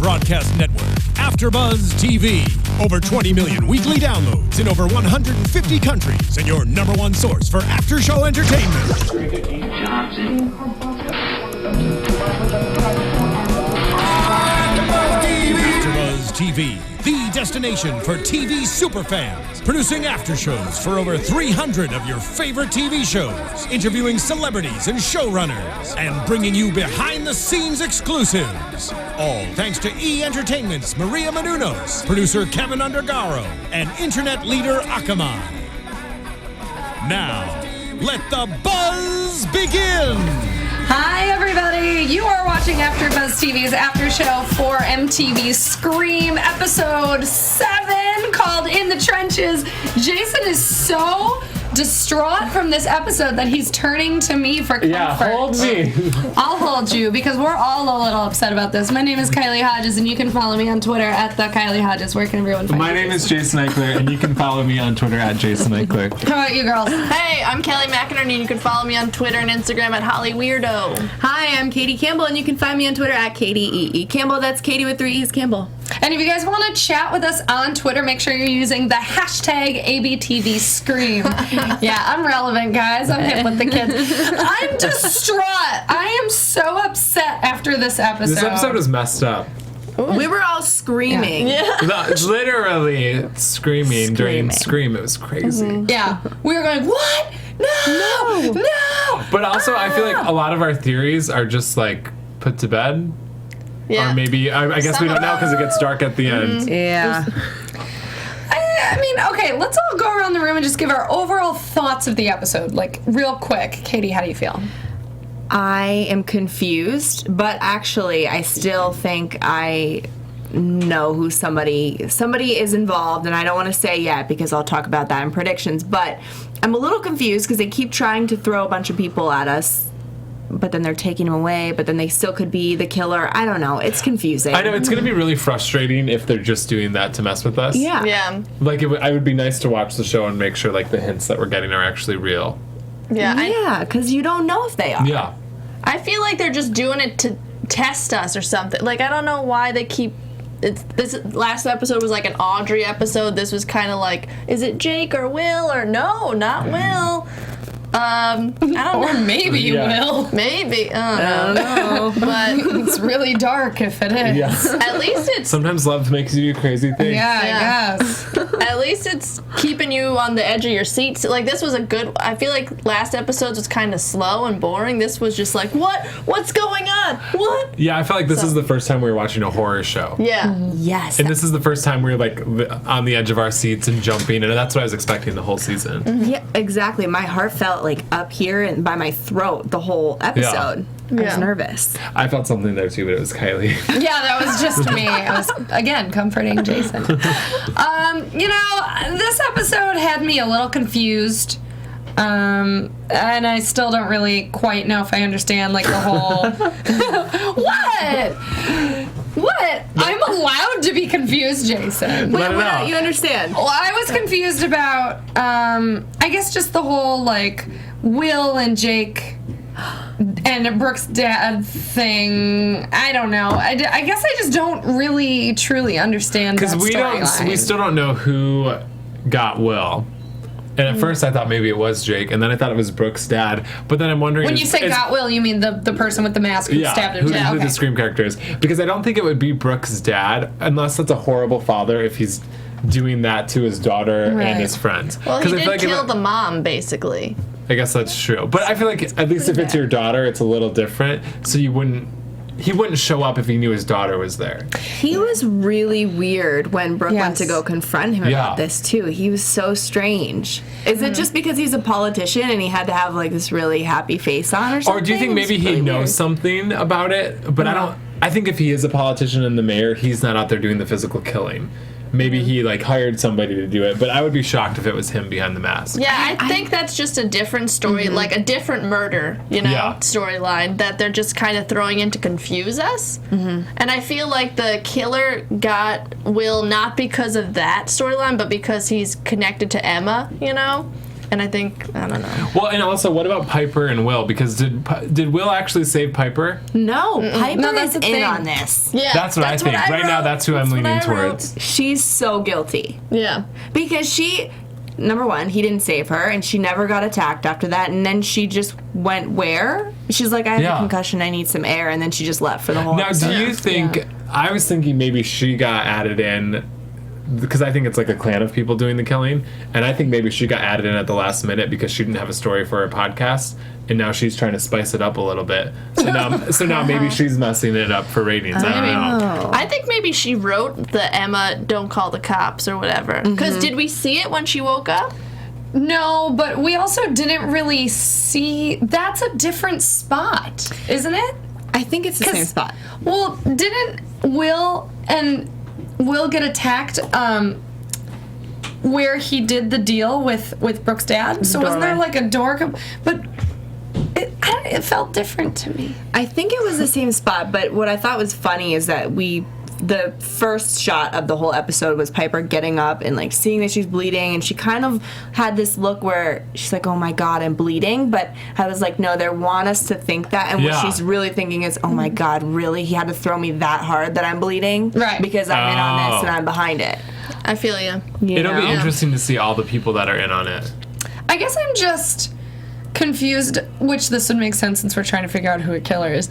broadcast network, AFTERBUZZ TV. Over 20 million weekly downloads in over 150 countries, and your number one source for after-show entertainment. AFTERBUZZ TV, the destination for TV superfans, producing after shows for over 300 of your favorite TV shows, interviewing celebrities and showrunners, and bringing you behind-the-scenes exclusives. All thanks to E! Entertainment's Maria Menounos, producer Kevin Undergaro, and internet leader Akamai. Now, let the buzz begin! Hi, everybody. You are watching AfterBuzz TV's after show for MTV Scream episode 7 called In the Trenches. Jason is so distraught from this episode that he's turning to me for comfort. Yeah, hold me. I'll hold you because we're all a little upset about this. My name is Kylie Hodges, and you can follow me on Twitter at the Kylie Hodges. Where can everyone find me? My name is Jason Ikeler, and you can follow me on Twitter at Jason Ikeler. How about you, girls? Hey, I'm Kelly McInerney, and you can follow me on Twitter and Instagram at HollyWeirdo. Hi, I'm Katie Campbell, and you can find me on Twitter at KatieEE. Campbell, that's Katie with 3 E's, Campbell. And if you guys want to chat with us on Twitter, make sure you're using the hashtag ABTVScream. Yeah, I'm relevant, guys. I'm hip with the kids. I'm distraught. I am so upset after this episode. This episode was messed up. We were all screaming. Yeah. Literally screaming during Scream. It was crazy. Yeah. We were going, what? No! No! But also, I feel like a lot of our theories are just like put to bed. Yeah. Or maybe, I guess we don't know because it gets dark at the end. Yeah. I mean, okay, let's all go around the room and just give our overall thoughts of the episode, like, real quick. Katie, how do you feel? I am confused, but actually, I still think I know who somebody is involved, and I don't want to say yet because I'll talk about that in predictions, but I'm a little confused because they keep trying to throw a bunch of people at us, but then they're taking them away, but then they still could be the killer. I don't know. It's confusing. I know, it's going to be really frustrating if they're just doing that to mess with us. Yeah. Yeah. Like, I would be nice to watch the show and make sure, like, the hints that we're getting are actually real. Yeah. Yeah, because you don't know if they are. Yeah. I feel like they're just doing it to test us or something. Like, I don't know why they keep... This last episode was like an Audrey episode. This was kind of like, is it Jake or Will or no, not Will? I don't know. Or maybe Will. Maybe. I don't know. But It's really dark if it is. Yeah. at least it's... Sometimes love makes you do crazy things. Yeah, I guess. At least it's keeping you on the edge of your seats. Like, this was a good... I feel like last episode was kind of slow and boring. This was just like, what? What's going on? What? Yeah, I felt like this is the first time we were watching a horror show. Yeah. Yes. And this is the first time we were, like, on the edge of our seats and jumping, and that's what I was expecting the whole season. Yeah, exactly. My heart felt like up here and by my throat the whole episode. I was Yeah. nervous. I felt something there, too, but it was Kylie. Yeah, that was just me. I was, again, comforting Jason. You know, this episode had me a little confused. And I still don't really quite know if I understand, like, the whole... What? What? I'm allowed to be confused, Jason. What Let it don't out. you understand? Well, I was confused about, I guess just the whole, like, Will and Jake and Brooke's dad thing. I don't know. I guess I just don't really, truly understand that storyline. We still don't know who got Will. And at first I thought maybe it was Jake, and then I thought it was Brooke's dad. But then I'm wondering... When you say got Will, you mean the person with the mask who stabbed him? Who the Scream character is. Because I don't think it would be Brooke's dad, unless that's a horrible father, if he's doing that to his daughter and his friends. Well, he I did feel like kill the mom, basically. I guess that's true. But I feel like, at least if it's your daughter, it's a little different. So he wouldn't show up if he knew his daughter was there. He was really weird when Brooke went to Yes. go confront him about this, too. He was so strange. Is it just because he's a politician and he had to have, like, this really happy face on or something? Or do you think maybe he knows something about it? But I think if he is a politician and the mayor, he's not out there doing the physical killing. Maybe he, like, hired somebody to do it, but I would be shocked if it was him behind the mask. Yeah, I think that's just a different story, like a different murder, storyline that they're just kind of throwing in to confuse us. And I feel like the killer got Will not because of that storyline, but because he's connected to Emma, you know? And I think, I don't know. Well, and also, what about Piper and Will? Because did Will actually save Piper? No, Piper No, that's is the in thing. on this. Yeah, That's what I think. Right now, that's who I'm leaning towards. She's so guilty. Yeah. Because number one, he didn't save her, and she never got attacked after that, and then she just went where? She's like, I have a concussion, I need some air, and then she just left for the whole episode. Now, do you think, I was thinking maybe she got added in, because I think it's like a clan of people doing the killing, and I think maybe she got added in at the last minute because she didn't have a story for her podcast, and now she's trying to spice it up a little bit. So now maybe she's messing it up for ratings. I don't know. I think maybe she wrote the Emma don't call the cops or whatever. Because did we see it when she woke up? No, but we also didn't really see. That's a different spot, isn't it? I think it's the same spot. Well, didn't Will get attacked where he did the deal with Brooke's dad? So wasn't there like a door? But it felt different to me. I think it was the same spot, but what I thought was funny is that the first shot of the whole episode was Piper getting up and like seeing that she's bleeding, and she kind of had this look where she's like, oh my god, I'm bleeding, but I was like, no, they want us to think that, and what she's really thinking is, oh my god, really, he had to throw me that hard that I'm bleeding, right? Because I'm in on this and I'm behind it. I feel you. It'll be interesting to see all the people that are in on it. I guess I'm just confused, which this would make sense since we're trying to figure out who a killer is,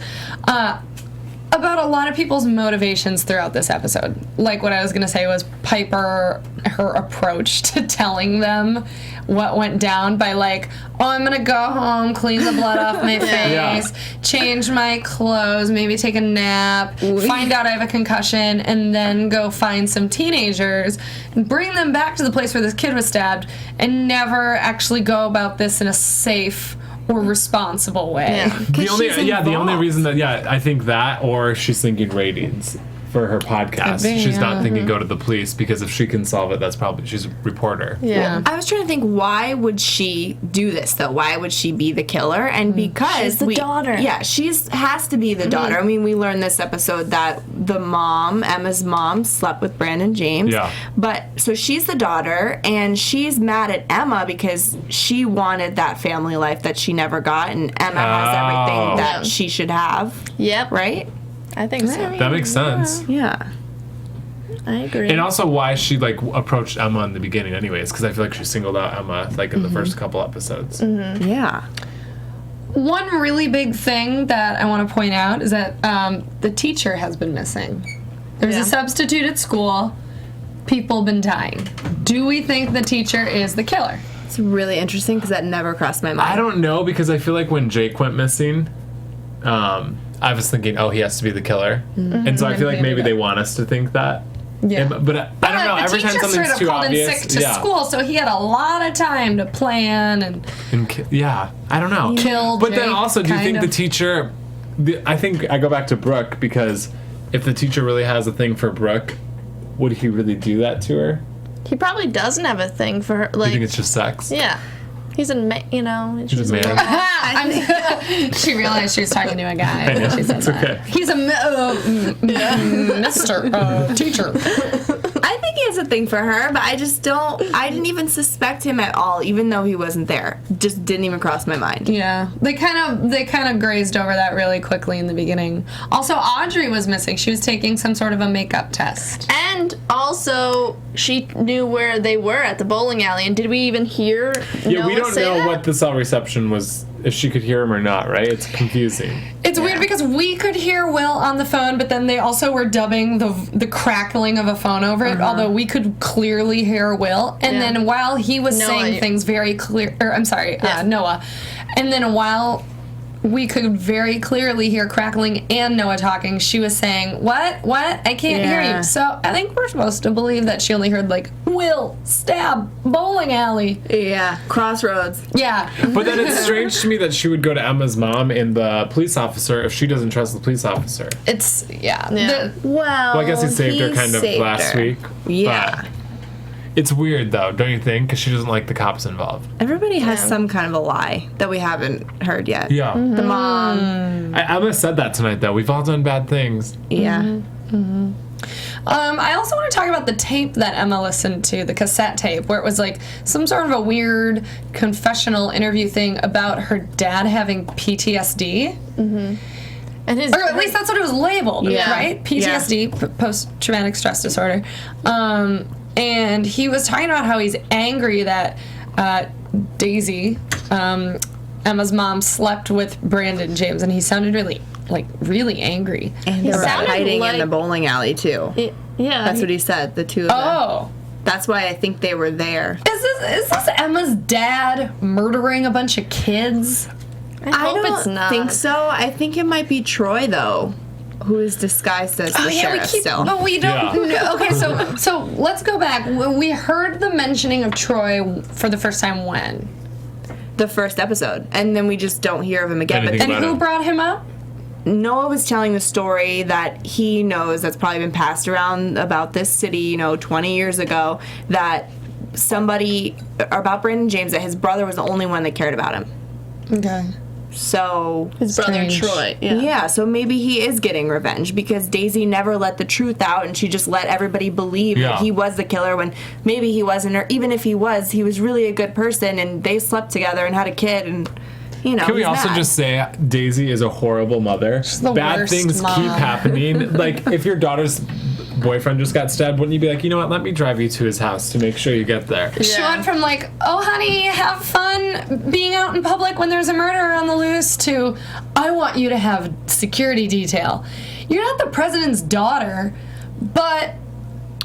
about a lot of people's motivations throughout this episode. Like what I was going to say was Piper, her approach to telling them what went down by like, oh, I'm going to go home, clean the blood off my face, change my clothes, maybe take a nap, find out I have a concussion, and then go find some teenagers and bring them back to the place where this kid was stabbed, and never actually go about this in a safe or responsible way. Yeah. The only reason that I think that, or she's thinking ratings for her podcast. She's not thinking go to the police, because if she can solve it, that's probably, she's a reporter. Yeah. I was trying to think, why would she do this though? Why would she be the killer? And because she's the daughter. Yeah, has to be the daughter. I mean, we learned this episode that the mom, Emma's mom, slept with Brandon James. Yeah. But so she's the daughter, and she's mad at Emma because she wanted that family life that she never got, and Emma has everything that she should have. Yep. Right? I think so. That makes sense. Yeah. I agree. And also why she like approached Emma in the beginning anyways, because I feel like she singled out Emma like in the first couple episodes. Yeah. One really big thing that I want to point out is that the teacher has been missing. There's a substitute at school. People have been dying. Do we think the teacher is the killer? It's really interesting because that never crossed my mind. I don't know, because I feel like when Jake went missing, I was thinking, oh, he has to be the killer. And so I feel like maybe they want us to think that. Yeah. But I don't know. Every time something's too obvious. The teacher straight up called in sick to school, so he had a lot of time to plan and I don't know. kill But then Jake, also, do you think kind the of. teacher... I think I go back to Brooke, because if the teacher really has a thing for Brooke, would he really do that to her? He probably doesn't have a thing for her. Like, You think it's just sex? yeah. He's a man, He's a man. She realized she was talking to a guy. I know. She said It's that. okay. He's a Mr. Teacher. I think he has a thing for her, but I didn't even suspect him at all, even though he wasn't there. Just didn't even cross my mind. Yeah, they kind of grazed over that really quickly in the beginning. Also, Audrey was missing. She was taking some sort of a makeup test. And also, she knew where they were at the bowling alley. And did we even hear Yeah, we Noah don't say know that? what the cell reception was, if she could hear him or not, right? It's confusing. It's weird because we could hear Will on the phone, but then they also were dubbing the crackling of a phone over it, although we could clearly hear Will. And then while he was saying things very clear, Noah, and then while we could very clearly hear crackling and Noah talking, she was saying, what? I can't hear you. So I think we're supposed to believe that she only heard, like, Will, stab, bowling alley. Yeah, crossroads. Yeah. But then it's strange to me that she would go to Emma's mom and the police officer if she doesn't trust the police officer. It's, Yeah. Well, I guess he saved her kind of last week. Yeah. But it's weird, though, don't you think? Because she doesn't like the cops involved. Everybody has some kind of a lie that we haven't heard yet. Yeah. The mom. Emma said that tonight, though. We've all done bad things. Yeah. I also want to talk about the tape that Emma listened to, the cassette tape, where it was like some sort of a weird confessional interview thing about her dad having PTSD. And Or at least that's what it was labeled, Yeah. right? PTSD, post-traumatic stress disorder. And he was talking about how he's angry that Daisy, Emma's mom, slept with Brandon James, and he sounded really angry. And they were sounded hiding like- in the bowling alley, too. Yeah. That's what he said, the two of them. Oh. That's why I think they were there. Is this Emma's dad murdering a bunch of kids? I hope don't it's not. think so. I think it might be Troy, though, who is disguised as the sheriff still. But we don't. Yeah. Okay, so let's go back. We heard the mentioning of Troy for the first time when? The first episode. And then we just don't hear of him again. Anything But And about who him. brought him up? Noah was telling the story that he knows that's probably been passed around about this city, 20 years ago, that somebody, about Brandon James, that his brother was the only one that cared about him. Okay. So, His brother Strange. Troy. yeah, so maybe he is getting revenge because Daisy never let the truth out and she just let everybody believe Yeah. that he was the killer when maybe he wasn't, or even if he was really a good person and they slept together and had a kid and, Can we he's also mad. just say Daisy is a horrible mother? the Bad worst things mom. keep happening. Like, if your daughter's boyfriend just got stabbed, wouldn't you be like, you know what, let me drive you to his house to make sure you get there? She went from like, oh honey, have fun being out in public when there's a murderer on the loose, to I want you to have security detail. You're not the president's daughter, but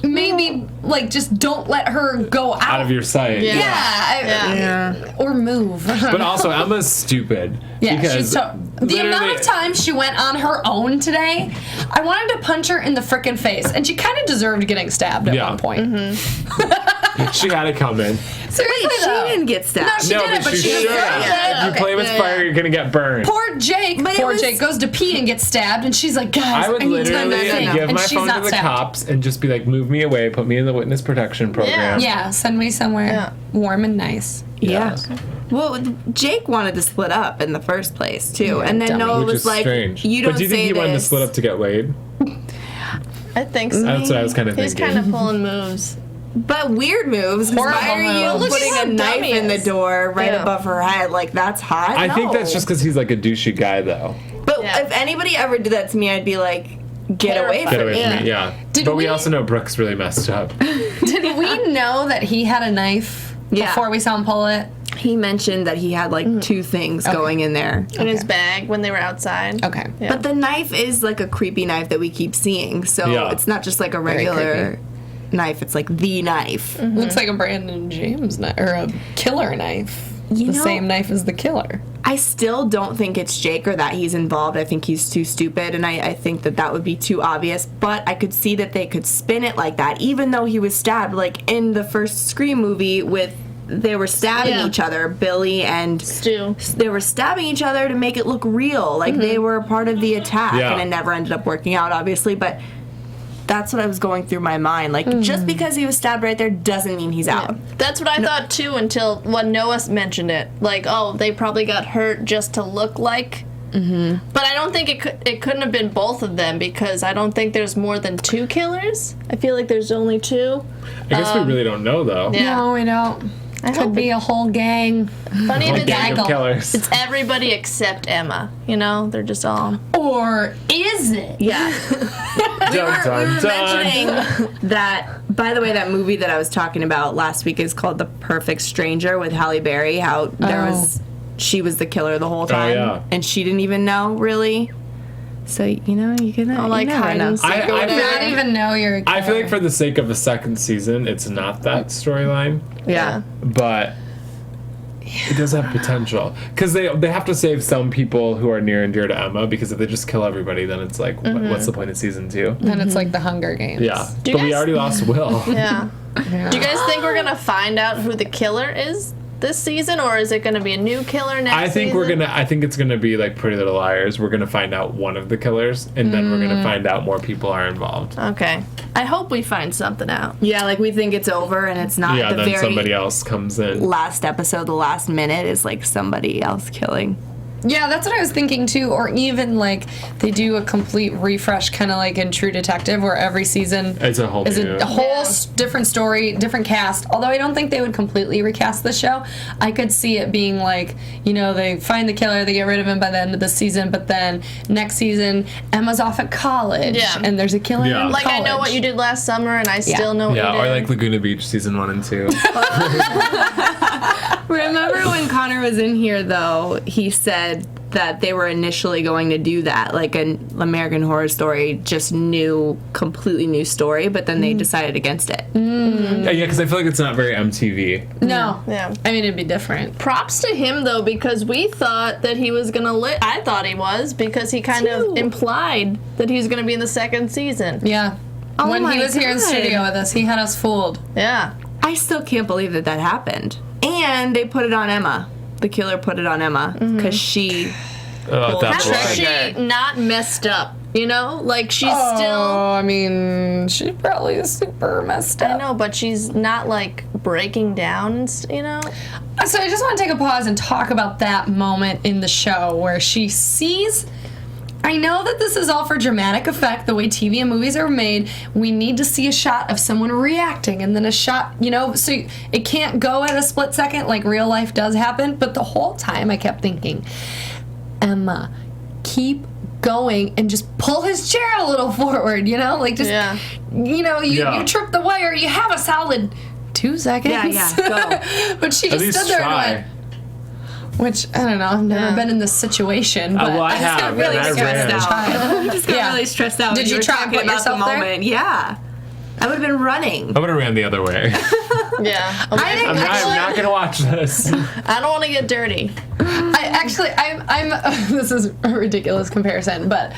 maybe like just don't let her go out. Out of your sight. Yeah. Or move. But also, Emma's stupid. Yeah, because she's the amount literally- of times she went on her own today, I wanted to punch her in the frickin' face, and she kind of deserved getting stabbed at Yeah. one point. She had it coming. Seriously, She though. didn't get stabbed. No, she didn't, but she should deserved have. it. If you play with fire, you're gonna get burned. Poor Jake. But it Poor was- Jake goes to pee and gets stabbed, and she's like, guys, I would need to literally think. give And my she's phone to not the stabbed. cops and just be like, move me away, put me in the witness protection program. Yeah, send me somewhere warm and nice. Yeah. Well, Jake wanted to split up in the first place, too. And then dummy. Noah Which was is like, strange. you don't but do you say think he wanted to this. split up to get laid? I think so. That's what I was kind of He's thinking. kind of pulling moves. But weird moves. 'Cause Horrible why are you moves. Look putting at a how knife dumb he in the is. door right Yeah. above her head? Like, that's hot? I think No. that's just because he's like a douchey guy, though. But Yeah. if anybody ever did that to me, I'd be like, get away Terrified. Get from away me. from me, yeah. Did But we we- also know Brooke's really messed up. Did we know that he had a knife Yeah. before we saw him pull it? He mentioned that he had like two things going in there. In his bag when they were outside. Okay. Yeah. But the knife is like a creepy knife that we keep seeing. So Yeah. it's not just like a regular knife, it's like the knife. Looks like a Brandon James knife, or a killer knife. You The know- same knife as the killer. I still don't think it's Jake or that he's involved. I think he's too stupid, and I think that would be too obvious. But I could see that they could spin it like that, even though he was stabbed. Like in the first Scream movie, they were stabbing Yeah. each other, Billy and Stu. they were stabbing each other to make it look real, like they were a part of the attack, Yeah. and it never ended up working out, obviously. But that's what I was going through my mind. Like just because he was stabbed right there doesn't mean he's out. That's what I thought too until when Noah mentioned it. Like, oh, they probably got hurt just to look like. Mm-hmm. But I don't think it couldn't have been both of them because I don't think there's more than two killers. I feel like there's only two. I guess we really don't know, though. Yeah. No, we don't. I Could hope be a whole gang. funny if Like it's, gang of gaggle. killers. it's everybody except Emma. You know, they're just all. Or is it? Yeah. Dun, we were dun, dun. mentioning that, by the way, that movie that I was talking about last week is called The Perfect Stranger with Halle Berry. How she was the killer the whole time, yeah. and she didn't even know really. So you can you like never hide know. and seek. I Not feel, even know you're a killer. I feel like for the sake of a second season, it's not that storyline, Yeah. but it does have potential because they have to save some people who are near and dear to Emma, because if they just kill everybody, then it's like, what's the point of season 2? Then it's like the Hunger Games. Yeah, Do but you we guys- already lost Will. Yeah. Yeah. Do you guys think we're gonna find out who the killer is this season, or is it gonna be a new killer next I think season? I think it's gonna be like Pretty Little Liars. We're gonna find out one of the killers, and then we're gonna find out more people are involved. Okay. I hope we find something out. Yeah, like we think it's over, and it's not. Yeah, The then very somebody else comes in. last episode, the last minute is like somebody else killing. Yeah, that's what I was thinking too. Or even like they do a complete refresh, kind of like in True Detective, where every season It's a whole new- different story, different cast. Although I don't think they would completely recast the show. I could see it being like, you know, they find the killer, they get rid of him by the end of the season, but then next season Emma's off at college, and there's a killer in Like, college. I know what you did last summer, and I still know what you did. or like Laguna Beach season 1 and 2. Remember when Connor was in here, though, he said that they were initially going to do that, like an American Horror Story, just completely new story, but then they decided against it. Yeah, because I feel like it's not very MTV. No. Yeah. I mean, it'd be different. Props to him, though, because we thought that he was going to I thought he was, because he kind of implied that he was going to be in the second season. Yeah. Oh when he my was here in God. studio with us, he had us fooled. Yeah. I still can't believe that happened. And they put it on Emma. The killer put it on Emma, because she... Oh, that's How is why. she not messed up? You know? Like, she's still... Oh, I mean, she probably is super messed up. I know, but she's not, like, breaking down, you know? So I just want to take a pause and talk about that moment in the show where she sees... I know that this is all for dramatic effect, the way TV and movies are made. We need to see a shot of someone reacting and then a shot, you know, so it can't go at a split second like real life does happen. But the whole time I kept thinking, Emma, keep going and just pull his chair a little forward, you know? Like, just, you know, you trip the wire, you have a solid 2 seconds. Yeah, go. But she At just least stood there try. and went, which, I don't know, I've never been in this situation, but well, I just got have, really and I stressed ran. out. I just got really stressed out. Did when you were try and talking put about the yourself there? moment. Yeah. I would have been running. I would have ran the other way. Yeah. I think I'm not going to watch this. I don't want to get dirty. I'm this is a ridiculous comparison, but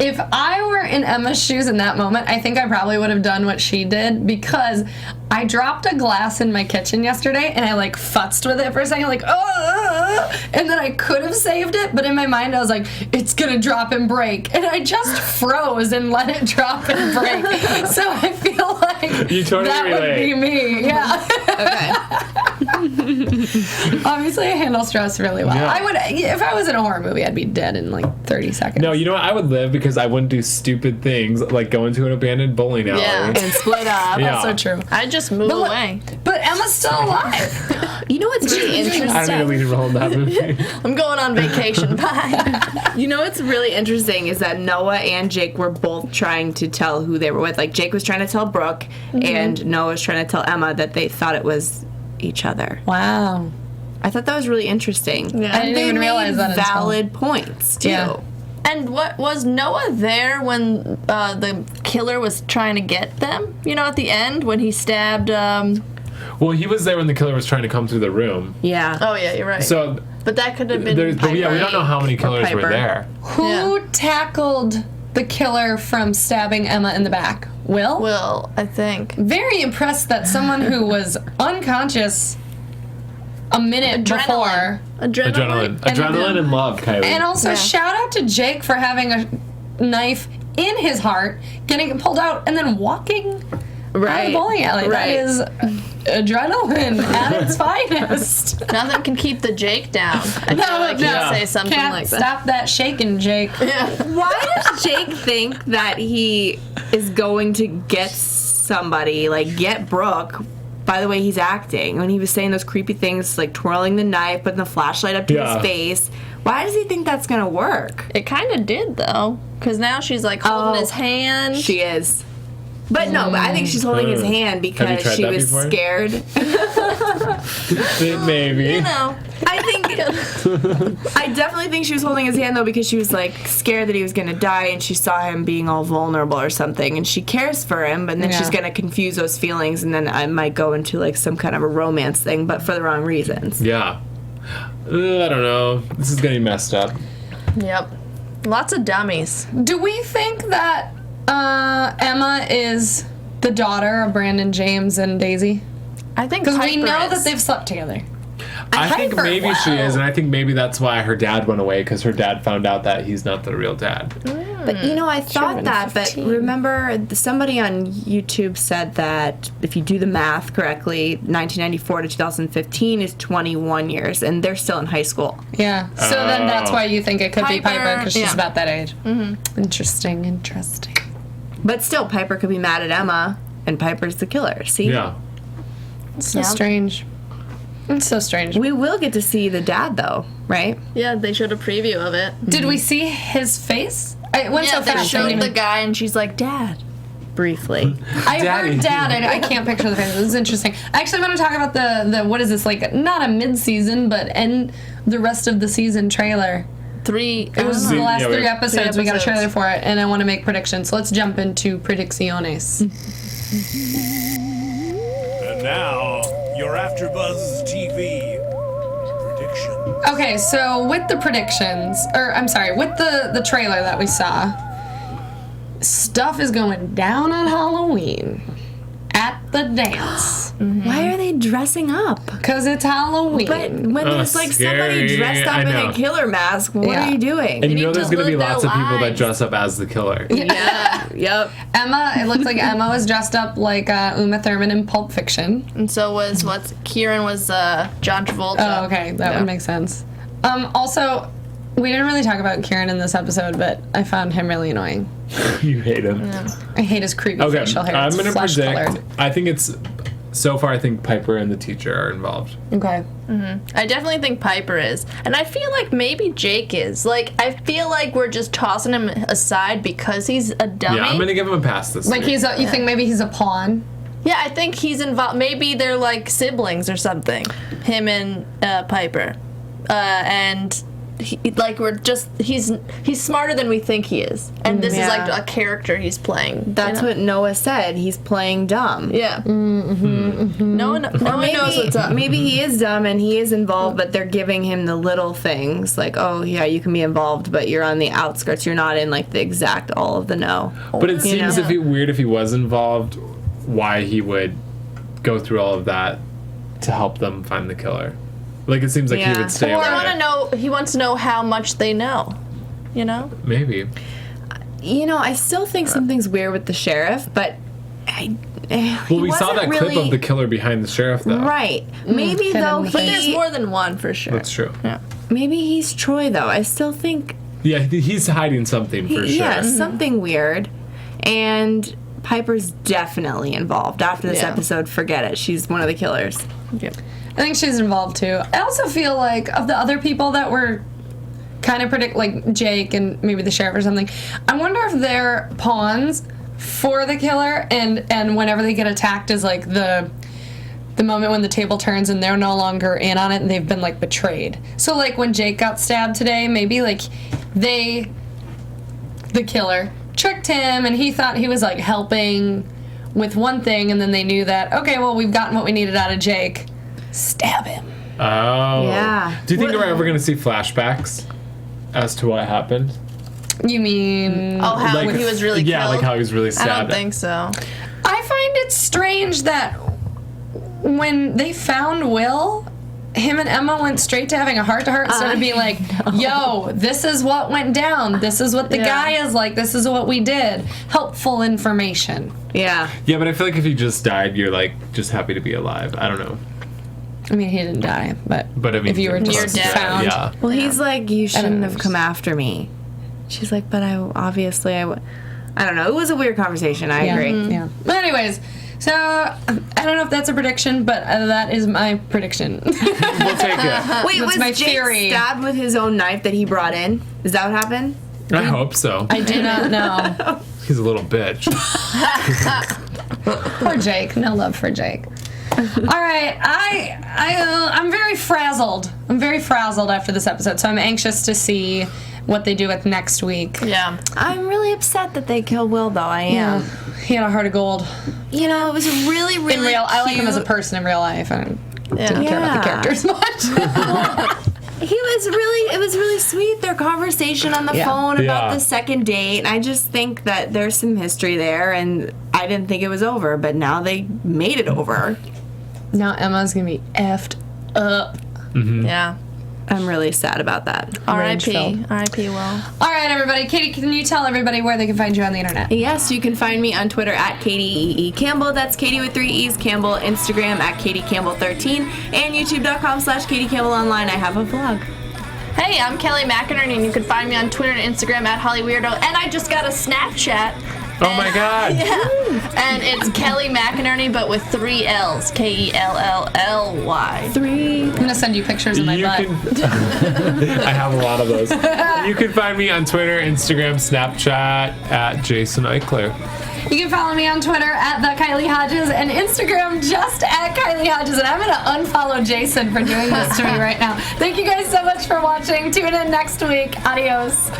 if I were in Emma's shoes in that moment, I think I probably would have done what she did, because I dropped a glass in my kitchen yesterday and I like futzed with it for a second, like, and then I could have saved it, but in my mind I was like, it's gonna drop and break, and I just froze and let it drop and break. So I feel like You totally that would relate. be me. Yeah. Okay. Obviously, I handle stress really well. Yeah. I would, if I was in a horror movie, I'd be dead in like 30 seconds. No, you know what? I would live because I wouldn't do stupid things like go into an abandoned bowling alley. Yeah. And split up. Yeah. So true. I just move But look- away. But Emma's still alive. You know what's really interesting? I don't need a lead role in that movie. I'm going on vacation. Bye. You know what's really interesting is that Noah and Jake were both trying to tell who they were with. Like, Jake was trying to tell Brooke, and Noah was trying to tell Emma that they thought it was each other. Wow. I thought that was really interesting. Yeah. I didn't They even made realize that until- valid points, too. Yeah. And what was Noah there when the killer was trying to get them? You know, at the end when he stabbed. Well, he was there when the killer was trying to come through the room. Yeah. Oh yeah, you're right. So, but that could have been. but yeah, we don't know how many killers were Piper. there. Who tackled the killer from stabbing Emma in the back? Will? Will, I think. Very impressed that someone who was unconscious a minute before. Adrenaline. Adrenaline and love, Kylie. And also, shout out to Jake for having a knife in his heart, getting it pulled out, and then walking out of the bowling alley. That is adrenaline at its finest. Nothing can keep the Jake down. I feel like no. you'd say something Can't like that. stop that shaking, Jake. Why does Jake think that he is going to get somebody, like get Brooke, by the way he's acting? When he was saying those creepy things, like twirling the knife, putting the flashlight up to his face. Why does he think that's going to work? It kind of did though, because now she's like holding his hand. She is. But no, but I think she's holding his hand because tried she that was before? scared. Maybe. You know. I definitely think she was holding his hand though because she was like scared that he was gonna die and she saw him being all vulnerable or something and she cares for him, but then she's gonna confuse those feelings and then I might go into like some kind of a romance thing, but for the wrong reasons. Yeah. I don't know. This is getting messed up. Yep. Lots of dummies. Do we think that Emma is the daughter of Brandon James and Daisy? I think Because we Piper know is. that they've slept together. I think Piper, maybe she is, and I think maybe that's why her dad went away, because her dad found out that he's not the real dad. But I thought that, but 15. remember somebody on YouTube said that if you do the math correctly, 1994 to 2015 is 21 years, and they're still in high school. Yeah. So then that's why you think it could be Piper, because she's yeah. about that age. Mm-hmm. Interesting. But still, Piper could be mad at Emma, and Piper's the killer. See? Yeah. So strange. It's so strange. We will get to see the dad, though, right? Yeah, they showed a preview of it. Did we see his face? It went so They fast. I showed didn't the even- guy, and she's like, Dad. Briefly. I Daddy. heard Dad. I can't picture the face. This is interesting. I actually want to talk about the what is this, like, not a mid-season, but end the rest of the season trailer. It It was the last Yeah, three wait. episodes. We got a episodes. trailer for it, and I want to make predictions. So let's jump into predicciones. And now, your AfterBuzz TV prediction. Okay, so with the predictions, or I'm sorry, with the trailer that we saw, stuff is going down on Halloween at the dance. Why are they dressing up? Because it's Halloween. But when there's like somebody scary. dressed up I in know. a killer mask, what Yeah. are you doing? And you need know there's to going to be live lots their of people that lives. dress up as the killer. Yeah. Yep. Emma, it looks like Emma was dressed up like Uma Thurman in Pulp Fiction. And so was Kieran was John Travolta. Oh, okay, that would make sense. Also, we didn't really talk about Kieran in this episode, but I found him really annoying. You hate him. I hate his creepy Okay, facial hair. I'm It's going to predict. flesh-colored. I think it's. So far, I think Piper and the teacher are involved. Okay. I definitely think Piper is. And I feel like maybe Jake is. Like, I feel like we're just tossing him aside because he's a dummy. Yeah, I'm going to give him a pass this Like week. you think maybe he's a pawn? Yeah, I think he's involved. Maybe they're like siblings or something. Him and Piper. And he's smarter than we think he is. And this is Yeah. like a character he's playing. That's what Noah said. He's playing dumb. Yeah. No one knows what's up. Maybe he is dumb and he is involved, but they're giving him the little things. Like, oh, yeah, you can be involved, but you're on the outskirts. You're not in, like, the exact all of the know. But it seems know? weird if he was involved, why he would go through all of that to help them find the killer. Like, it seems like he Yeah. would stay Or away. he wants to know how much they know. You know? Maybe. I still think something's weird with the sheriff, but Well, we saw that clip of the killer behind the sheriff, though. Right. Maybe, though, But But there's more than one for sure. That's true. Yeah. maybe he's Troy, though. I still think Yeah, he's hiding something for sure. yeah, something weird. And Piper's definitely involved. After this Yeah. episode, forget it. She's one of the killers. I think she's involved too. I also feel like of the other people that were kind of like Jake and maybe the sheriff or something, I wonder if they're pawns for the killer, and whenever they get attacked is like the moment when the table turns and they're no longer in on it and they've been like betrayed. So like when Jake got stabbed today, maybe like the killer tricked him and he thought he was like helping with one thing, and then they knew that, okay, well, we've gotten what we needed out of Jake. Stab him. Oh. Yeah. Do you think we're ever going to see flashbacks as to what happened? You mean... Oh, how Like- he was really Yeah, killed? like how he was really I stabbed. don't think so. I find it strange that when they found Will, him and Emma went straight to having a heart-to-heart instead of being like, yo, this is what went down. This is what the guy is like. This is what we did. Helpful information. Yeah. Yeah, but I feel like if he just died, you're like just happy to be alive. I don't know. I mean, he didn't die, but But I mean, if you were just just dead. found... Yeah. Well, he's like, you shouldn't know. have come after me. She's like, but I don't know. It was a weird conversation. I agree. Yeah. But anyways, so I don't know if that's a prediction, but that is my prediction. We'll take it. Wait, That's was my Jake theory. stabbed with his own knife that he brought in? Is that what happened? I hope so. I do not know. He's a little bitch. Poor Jake. No love for Jake. All right, I'm very frazzled. I'm very frazzled after this episode, so I'm anxious to see what they do with next week. Yeah. I'm really upset that they killed Will, though. I am. He had a heart of gold. You know, it was really, really In real, I like him as a cute. person in real life. I didn't care about Yeah. the characters much. It was really sweet, their conversation on the phone about Yeah. the second date. And I just think that there's some history there, and I didn't think it was over, but now they made it over. Now Emma's gonna be effed up. Yeah. I'm really sad about that. R.I.P. Rageful. R.I.P. Will. All right, everybody. Katie, can you tell everybody where they can find you on the internet? Yes, you can find me on Twitter at Katie Campbell. That's Katie with 3 E's Campbell. Instagram at Katie Campbell 13 and YouTube.com/Katie Campbell Online. I have a vlog. Hey, I'm Kelly McInerney, and you can find me on Twitter and Instagram at HollyWeirdo. And I just got a Snapchat. Oh my God. Yeah. And it's Kelly McInerney, but with 3 L's. Kellly. 3. I'm going to send you pictures of my butt. I have a lot of those. You can find me on Twitter, Instagram, Snapchat at Jason Ikeler. You can follow me on Twitter at the Kylie Hodges and Instagram just at Kylie Hodges. And I'm going to unfollow Jason for doing this to me right now. Thank you guys so much for watching. Tune in next week. Adios.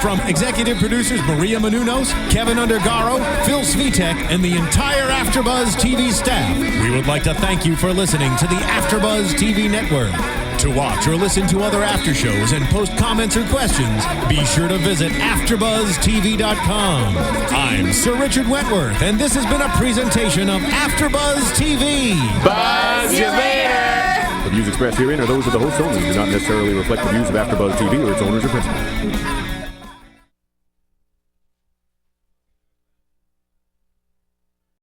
From executive producers Maria Menounos, Kevin Undergaro, Phil Svitek, and the entire AfterBuzz TV staff, we would like to thank you for listening to the AfterBuzz TV network. To watch or listen to other after shows and post comments or questions, be sure to visit AfterBuzzTV.com. I'm Sir Richard Wentworth, and this has been a presentation of AfterBuzz TV. Buzz you later! The views expressed herein are those of the hosts only and do not necessarily reflect the views of AfterBuzz TV or its owners or principals.